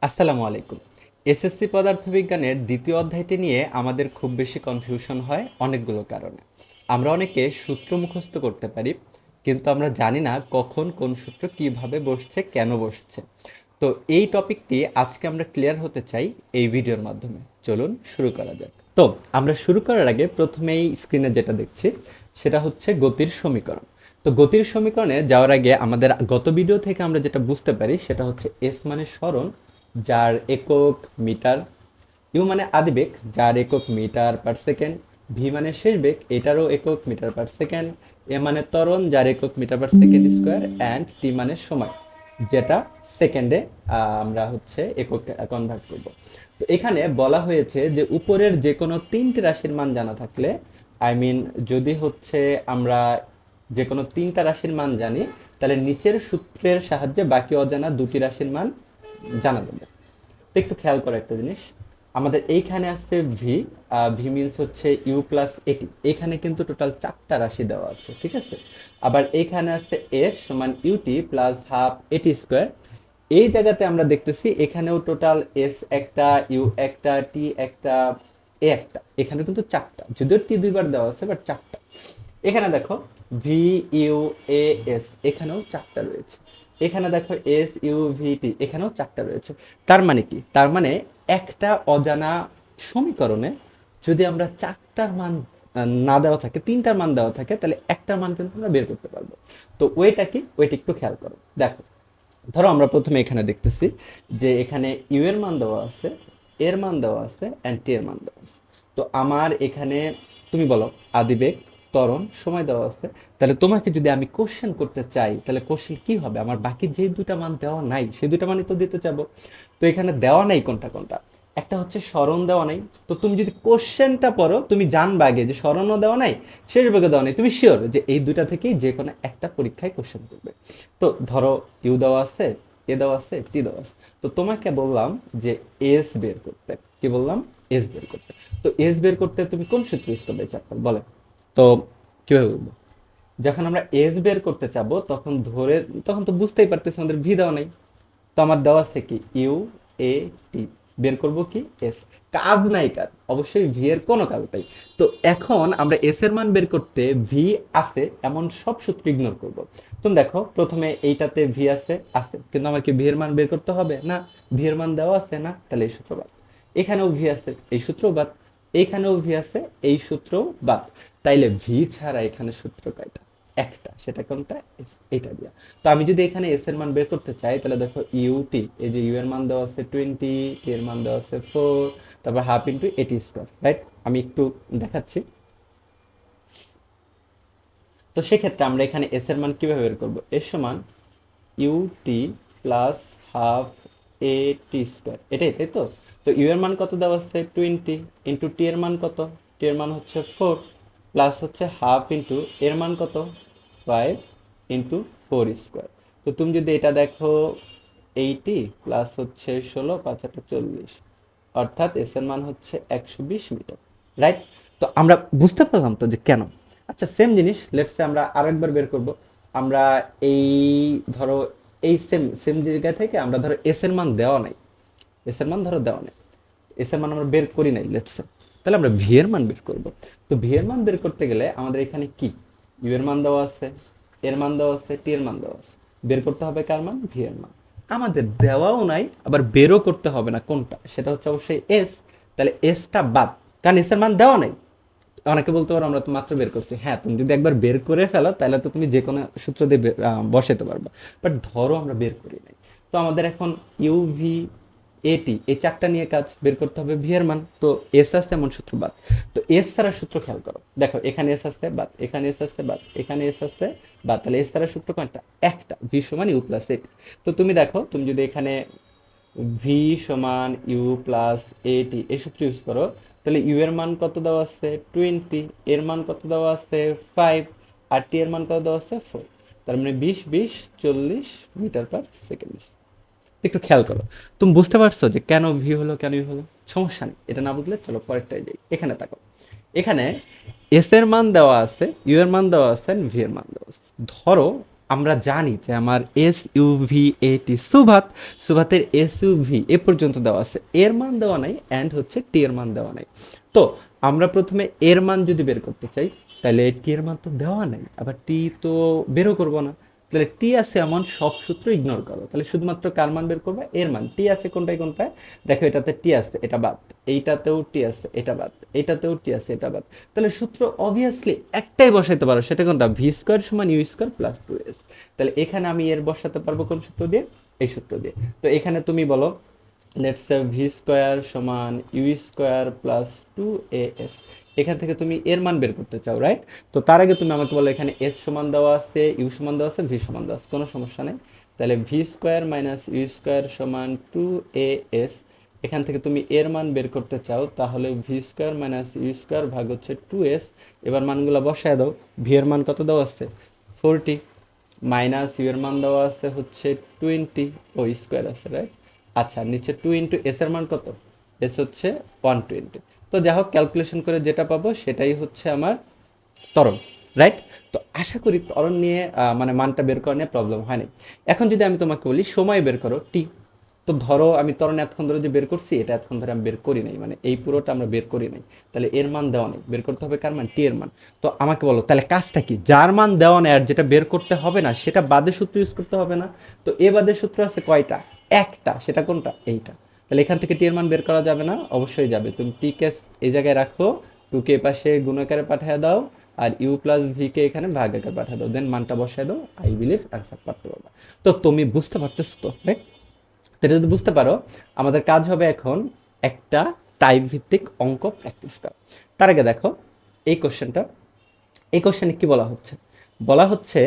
আসসালামু আলাইকুম। এসএসসি পদার্থবিজ্ঞানের দ্বিতীয় অধ্যায়টি নিয়ে আমাদের খুব বেশি কনফিউশন হয় অনেকগুলো কারণে। আমরা অনেকে সূত্র মুখস্থ করতে পারি, কিন্তু আমরা জানি না কখন কোন সূত্র কিভাবে বসছে, কেন বসছে। তো এই টপিকটি আজকে আমরা ক্লিয়ার হতে চাই এই ভিডিওর মাধ্যমে। চলুন শুরু করা যাক। তো আমরা শুরু করার আগে প্রথমেই স্ক্রিনে যেটা দেখছি সেটা হচ্ছে গতির সমীকরণ। তো গতির সমীকরণে যাওয়ার আগে আমাদের গত ভিডিও থেকে আমরা যেটা বুঝতে পারি সেটা হচ্ছে এস মানে সরণ, যার একক মিটার, ইউ মানে আদিবেগ, যার একক মিটার পার সেকেন্ড, ভি মানে শেষ বেগ, এটারও একক মিটার পার সেকেন্ড, এ মানে ত্বরণ, যার একক metre per second square, and T মানে সময়, যেটা সেকেন্ডে আমরা হচ্ছে একক কনভার্ট করব। তো এখানে বলা হয়েছে যে উপরের যে কোনো তিনটি রাশির মান জানা থাকলে, যদি হচ্ছে আমরা যে কোনো তিনটা রাশির মান জানি, তাহলে নিচের সূত্রের সাহায্যে বাকি অজানা দুটি রাশির মান জানা যাবে। তো একটু খেয়াল করো একটা জিনিস, আমাদের এইখানে আছে ভি, ভি মিনস হচ্ছে ইউ প্লাস এটি, এখানে কিন্তু টোটাল চারটা রাশি দেওয়া আছে, ঠিক আছে। আবার এইখানে আছে এস সমান ইউটি প্লাস হাফ এটি স্কোয়ার। এই জায়গাতে আমরা দেখতেছি এখানেও টোটাল এস একটা, ইউ একটা, টি একটা, এ একটা, এখানে কিন্তু চারটা, যদিও টি দুইবার দেওয়া আছে বাট চারটা। এখানে দেখো ভি ইউ এ এস, এখানেও চারটা রয়েছে। এখানে দেখো এস ইউ ভি টি, এখানেও চারটা রয়েছে। তার মানে কি? তার মানে একটা অজানা সমীকরণে যদি আমরা চারটার মান না দেওয়া থাকে, তিনটার মান দেওয়া থাকে, তাহলে একটার মান কিন্তু আমরা বের করতে পারবো। তো ওইটা কি? ওইটা একটু খেয়াল করো। দেখো, ধরো আমরা প্রথমে এখানে দেখতেছি যে এখানে ইউ এর মান দেওয়া আছে, এর মান দেওয়া আছে, অ্যান্ড টি এর মান দেওয়া আছে। তো আমার এখানে তুমি বলো আদিবেগ, ত্বরণ, সময় দেওয়া আছে। তাহলে তোমাকে যদি আমি কোশ্চেন করতে চাই, তাহলে কোশ্চেন কি হবে? আমার বাকি যে দুটা মান দেওয়া নাই সেই দুটা মানই তো দিতে চাবো। তো এখানে দেওয়া নাই কোনটা কোনটা, একটা হচ্ছে স্মরণ দেওয়া নাই। তো তুমি যদি কোশ্চেনটা পড়ো তুমি জানবা আগে যে স্মরণও দেওয়া নাই, শেষ ভাগে দেওয়া নাই, তুমি শিওর যে এই দুইটা থেকেই যে কোনো একটা পরীক্ষায় কোশ্চেন করবে। তো ধরো ইউ দেওয়া আছে, এ দেওয়া আছে, টি দেওয়া আছে। তো তোমাকে বললাম যে এস বের করতে। কি বললাম? এস বের করতে। তো এস বের করতে তুমি কোন সূত্র ইউজ করবে চাপ্টার বলে? তো কিভাবে বলবো? যখন আমরা এস বের করতে চাবো তখন তো বুঝতেই পারতেছি আমাদের ভি দেওয়া নাই। তো আমার দেওয়া আছে কি ইউ এ টি, বের করব কি এস। কাজ নাই, কাজ অবশ্যই ভি এর কোনো কাজ নাই। তো এখন আমরা এস এর মান বের করতে ভি আছে এমন সব সূত্র ইগনোর করব। তুমি দেখো প্রথমে এইটাতে ভি আছে আছে, কিন্তু আমার কি ভি এর মান বের করতে হবে না? ভি এর মান দেওয়া আছে না, তাহলে এই সূত্র বাদ। এখানেও ভি আছে, এই সূত্রও বাদ। এইখানেও ভি আছে, এই সূত্রও বাদ। তাইলে ভি ছাড়া এখানে সূত্র কয়টা? একটা, সেটা কোনটা? এইটা দিয়া। তো আমি যদি এখানে এস এর মান বের করতে চাই, তাহলে দেখো ইউটি, এই যে ইউ এর মান দেওয়া আছে 20, টি এর মান দেওয়া আছে 4, তারপর হাফ ইন্টু এটি স্কোয়ার, রাইট? আমি একটু দেখাচ্ছি। তো সেক্ষেত্রে আমরা এখানে এস এর মান কিভাবে বের করবো? এস সমান ইউটি প্লাস হাফ এ টি স্কোয়ার, এটাই তাই তো। তো ইউ এর মান কত দেওয়া আছে 20, ইন্টু টি এর মান কত? টি এর মান হচ্ছে 4, প্লাস হচ্ছে হাফ ইন্টু এর মান কত 5, ইন্টু 4 স্কোয়ার। তো তুমি যদি এটা দেখো 80 প্লাস হচ্ছে 16, 5 × 8 = 40, অর্থাৎ এস এর মান হচ্ছে 120 মিটার, রাইট? তো আমরা বুঝতে পারলাম তো যে কেন। আচ্ছা, সেম জিনিস লেটসে আমরা আরেকবার বের করব। আমরা এই ধরো এই সেম সেম জায়গা থেকে আমরা ধরো এস এর মান দেওয়া নাই, এস এর মান ধরো দেওয়া নাই, এস এর মান আমরা বের করি নাই লেটসে, তাহলে আমরা ভি এর মান বের করব। তো ভি এর মান বের করতে গেলে আমাদের এখানে কি ইউ এর মান দেওয়া আছে, এর মান দেওয়া আছে, টি এর মান দেওয়া আছে। বের করতে হবে কার মান? ভি এর মান। আমাদের দেওয়াও নাই, আবার বেরও করতে হবে না কোনটা, সেটা হচ্ছে অবশ্যই এস। তাহলে এসটা বাদ, কারণ এস এর মান দেওয়া নাই। অনেকে বলতে পারো আমরা তো মাত্র বের করছি। হ্যাঁ, তুমি যদি একবার বের করে ফেলো তাহলে তো তুমি যে কোনো সূত্র দিয়ে বসাতে পারবা। বাট ধরো আমরা বের করি নাই, তো আমাদের এখন ইউভি এটি এই চারটা নিয়ে কাজ, বের করতে হবে ভি এর মান। তো এস আসছে এমন সূত্র বাদ। তো এস ছাড়া সূত্র খেয়াল করো, দেখো এখানে এস আসছে বাদ, এখানে এস আসছে বাদ, এখানে এস আসছে বাদ, তাহলে এস ছাড়া সূত্র কোনটা? একটা, ভি সমান ইউ প্লাস এটি। তো তুমি দেখো, তুমি যদি এখানে ভি সমান ইউ প্লাস এটি এই সূত্র ইউজ করো, তাহলে ইউ এর মান কত দেওয়া আছে 20, এর মান কত দেওয়া আছে 5, আর টি এর মান কত দেওয়া আছে 4। তার মানে 20, 20, 40 মিটার পার সেকেন্ড। একটু খেয়াল করো, তুমি বুঝতে পারছো যে কেন ভি হলো, কেন ইউ হলো? সমস্যা নেই, এটা না বুঝলে চলো পরেরটাই যাই। এখানে তাকাও, এখানে এস এর মান দেওয়া আছে, ইউ এর মান দেওয়া আছে, ভি এর মান দেওয়া আছে। ধরো আমরা জানি যে আমার এস ইউভি এটি সুভাত, সুভাতের এস ইউভি এ পর্যন্ত দেওয়া আছে, এর মান দেওয়া নাই, অ্যান্ড হচ্ছে টি এর মান দেওয়া নাই। তো আমরা প্রথমে এর মান যদি বের করতে চাই, তাহলে টি এর মান তো দেওয়া নাই, আবার টি তো বেরও করবো না, তাহলে টি আছে এমন সব সূত্র ইগনোর করো, তাহলে শুধুমাত্র কার মান বের করবে, এর মান। টি আছে কোনটায় কোনটায়, দেখো এটাতে টি আছে, এটা বাদ, এইটাতেও টি আছে, এটা বাদ, এইটাতেও টি আছে, এটা বাদ, তাহলে সূত্র অবভিয়াসলি একটাই বসাইতে পারো, সেটা কোনটা, ভি স্কোয়ার সমান U square plus two S. তাহলে এখানে আমি এর বসাতে পারবো কোন সূত্র দিয়ে, এই সূত্র দিয়ে। তো এখানে তুমি বলো লেটস সে ভি স্কোয়ার সমান U square plus two A S, এখান থেকে তুমি এর মান বের করতে চাও, রাইট? তো তার আগে তুমি আমাকে বলো এখানে এস সমান দেওয়া আছে, ইউ সমান দেওয়া আছে, ভি সমান দেওয়া আছে, কোনো সমস্যা নেই। তাহলে V square minus U square সমান টু এ এস, এখান থেকে তুমি এর মান বের করতে চাও, তাহলে V square minus U square ভাগ হচ্ছে টু এস। এবার মানগুলো বসায় দাও, ভি এর মান কত দেওয়া আছে 40, মাইনাস ইউ এর মান দেওয়া আছে হচ্ছে 20, ও স্কোয়ার আছে, রাইট? আচ্ছা, নিচে 2 ইন্টু এস এর মান কত, এস হচ্ছে 120। তো যাই হোক, ক্যালকুলেশন করে যেটা পাবো সেটাই হচ্ছে আমার ত্বরণ, রাইট? তো আশা করি ত্বরণ নিয়ে মানে মানটা বের করা নিয়ে প্রবলেম হয়নি। এখন যদি আমি তোমাকে বলি সময় বের করো টি, তো ধরো আমি ত্বরণ এতক্ষণ ধরে যে বের করছি, এটা এতক্ষণ ধরে আমি বের করি নাই, মানে এই পুরোটা আমরা বের করি নাই, তাহলে এর মান দেওয়া নেই, বের করতে হবে কার মান, টি এর মান। তো আমাকে বলো তাহলে কাজটা কি, যার মান দেওয়া নেই আর যেটা বের করতে হবে না সেটা বাদে সূত্র ইউজ করতে হবে না? তো এ বাদে সূত্র আছে কয়টা, একটা, সেটা কোনটা, এইটা। তাহলে এখান থেকে টি এর মান বের করা যাবে না, অবশ্যই যাবে। তুমি পি কে এই জায়গায় রাখো, টু কে পাশে গুণাকারে পাঠিয়ে দাও, আর ইউ প্লাস ভি কে এখানে ভাগ আকারে পাঠিয়ে দাও, দেন মানটা বসায় দাও, আই বিলিভ অ্যান্সার পারতে পারবা। তো তুমি বুঝতে পারতেছো তো, রাইট? তো এটা যদি বুঝতে পারো, আমাদের কাজ হবে এখন একটা টাইপ ভিত্তিক অঙ্ক প্র্যাকটিস করা। তার আগে দেখো এই কোশ্চেনটা, এই কোশ্চেনে কি বলা হচ্ছে, বলা হচ্ছে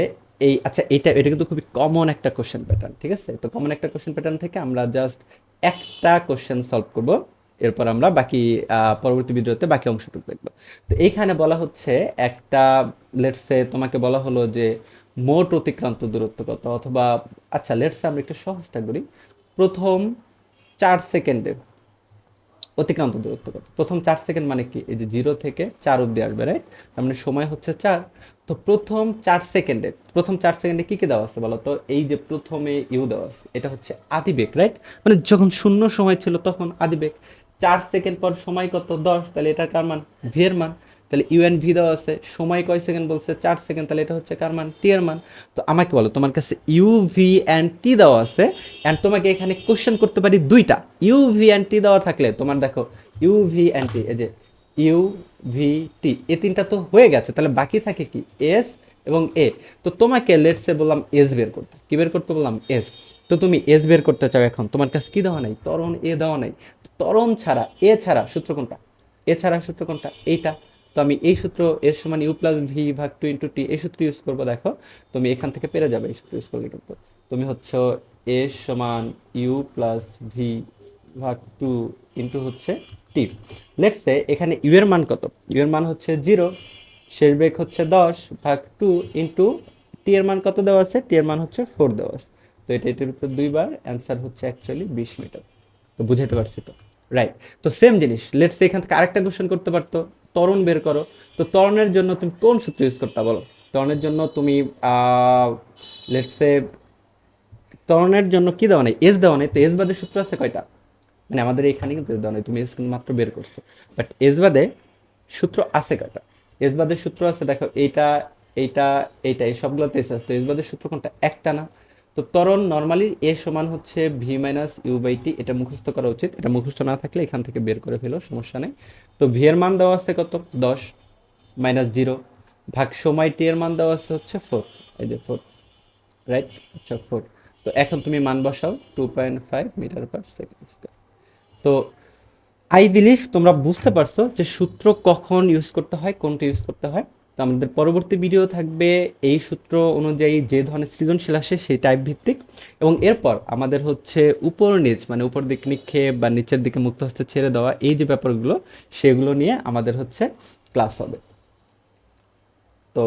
এই, আচ্ছা এটা কিন্তু খুবই কমন একটা কোশ্চেন প্যাটার্ন, ঠিক আছে? তো কমন একটা কোশ্চেন প্যাটার্ন থেকে আমরা জাস্ট একটা কোশ্চেন সলভ করব, এরপর আমরা বাকি পরবর্তী ভিডিওতে বাকি অংশটুকু দেখব। তো এইখানে বলা হচ্ছে একটা, লেটসে তোমাকে বলা হলো যে মোট অতিক্রান্ত দূরত্ব কত, অথবা আচ্ছা লেটসে আমরা একটু সহজটা করি, প্রথম 4 সেকেন্ডে অতিক্রান্ত দূরত্ব কত। প্রথম 4 সেকেন্ড মানে কি, এই যে 0 থেকে 4 অব্দি আসবে, রাইট? তার মানে সময় হচ্ছে 4। তো প্রথম 4 সেকেন্ডে কি কি দেওয়া আছে বলো তো, এই যে প্রথমে ইউ দেওয়া আছে, এটা হচ্ছে আদিবেগ, রাইট? মানে যখন শূন্য সময় ছিল তখন আদিবেগ। 4 সেকেন্ড পর সময় কত, 10, তাহলে এটার কার মান, ভি এর মান। তাহলে ইউ এন ভি দেওয়া আছে, সময় কয় সেকেন্ড বলছে, 4 সেকেন্ড, তাহলে এটা হচ্ছে কার মান, টি এর মান। তো আমাকে বলো তোমার কাছে ইউ ভি অ্যান্ড টি দেওয়া আছে, অ্যান্ড তোমাকে এখানে কোশ্চেন করতে পারি দুইটা, ইউ ভি অ্যান্ড টি দেওয়া থাকলে তোমার দেখো ইউ ভি অ্যান্ড টি, এই যে ইউ ভি টি, এই তিনটা তো হয়ে গেছে, তাহলে বাকি থাকে কি, এস এবং এ। তো তোমাকে লেটসে বললাম এস বের করতে, কি বের করতে বললাম, এস। তো তুমি এস বের করতে চাও, এখন তোমার কাছে কি দেওয়া নাই, ত্বরণ এ দেওয়া নাই। ত্বরণ ছাড়া এ ছাড়া সূত্র কোনটা, এ ছাড়া সূত্র কোনটা, এইটা। তো আমি এই সূত্র এস সমান ইউ প্লাস ভি ভাগ টু ইন্টু টি, এই সূত্র ইউজ করবো। দেখো তুমি এখান থেকে পেরে যাবে এই সূত্র ইউজ করলে, কিন্তু তুমি হচ্ছে এস সমান ইউ প্লাস ভি ভাগ টু ইন্টু হচ্ছে টি। লেটস সে এখানে ইউ এর মান কত, ইউ এর মান হচ্ছে 0, শেষ বেগ হচ্ছে 10 ভাগ টু ইন্টু টি এর মান কত দেওয়া আছে, টি এর মান হচ্ছে 4 দেওয়া আছে। তো এটা এটার ভিতরে দুইবার, অ্যান্সার হচ্ছে অ্যাকচুয়ালি 20 মিটার। তো বুঝাইতে পারছি তো, রাইট? তো সেম জিনিস লেটস সে এখান থেকে আরেকটা কোশ্চেন করতে পারতো, ত্বরণ বের করো। তো ত্বরণের জন্য তুমি কোন সূত্র ইউজ করতে বলো, ত্বরণের জন্য তুমি লেটস সে, ত্বরণের জন্য কি দেওয়া নেই, এস দেওয়া নেই, তো এস বাদে সূত্র আছে কয়টা, মানে আমাদের এখানে কিন্তু এস দেওয়া নেই, তুমি এস মাত্র বের করছো, বাট এস বাদে সূত্র আছে কয়টা, এস বাদে সূত্র আছে দেখো এইটা, এইটা, এইটা, এই সবগুলোতে এস আছে, তো এস বাদে সূত্র কোনটা, একটা না। তো ত্বরণ নর্মালি এ সমান হচ্ছে V minus you by T, এটা মুখস্থ করা উচিত, এটা মুখস্থ না থাকলে এখান থেকে বের করে ফেলো, সমস্যা নেই। তো ভি এর মান দেওয়া আছে কত, 10 মাইনাস 0 ভাগ সময় টি এর মান দেওয়া আছে হচ্ছে 4, এই যে 4, রাইট? আচ্ছা 4। তো এখন তুমি মান বসাও, 2.5 মিটার পার সেকেন্ড স্কোয়ার। তো আই বিলিভ তোমরা বুঝতে পারছো যে সূত্র কখন ইউজ করতে হয়, কোনটা ইউজ করতে হয়। তো আমাদের পরবর্তী ভিডিও থাকবে এই সূত্র অনুযায়ী যে ধরনের সৃজনশীল আসে সেই টাইপ ভিত্তিক, এবং এরপর আমাদের হচ্ছে উপর নিচ, মানে উপর দিক নিক্ষেপ বা নিচের দিকে মুক্ত হস্তে ছেড়ে দেওয়া, এই যে ব্যাপারগুলো সেগুলো নিয়ে আমাদের হচ্ছে ক্লাস হবে। তো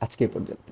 আজকে এই পর্যন্ত।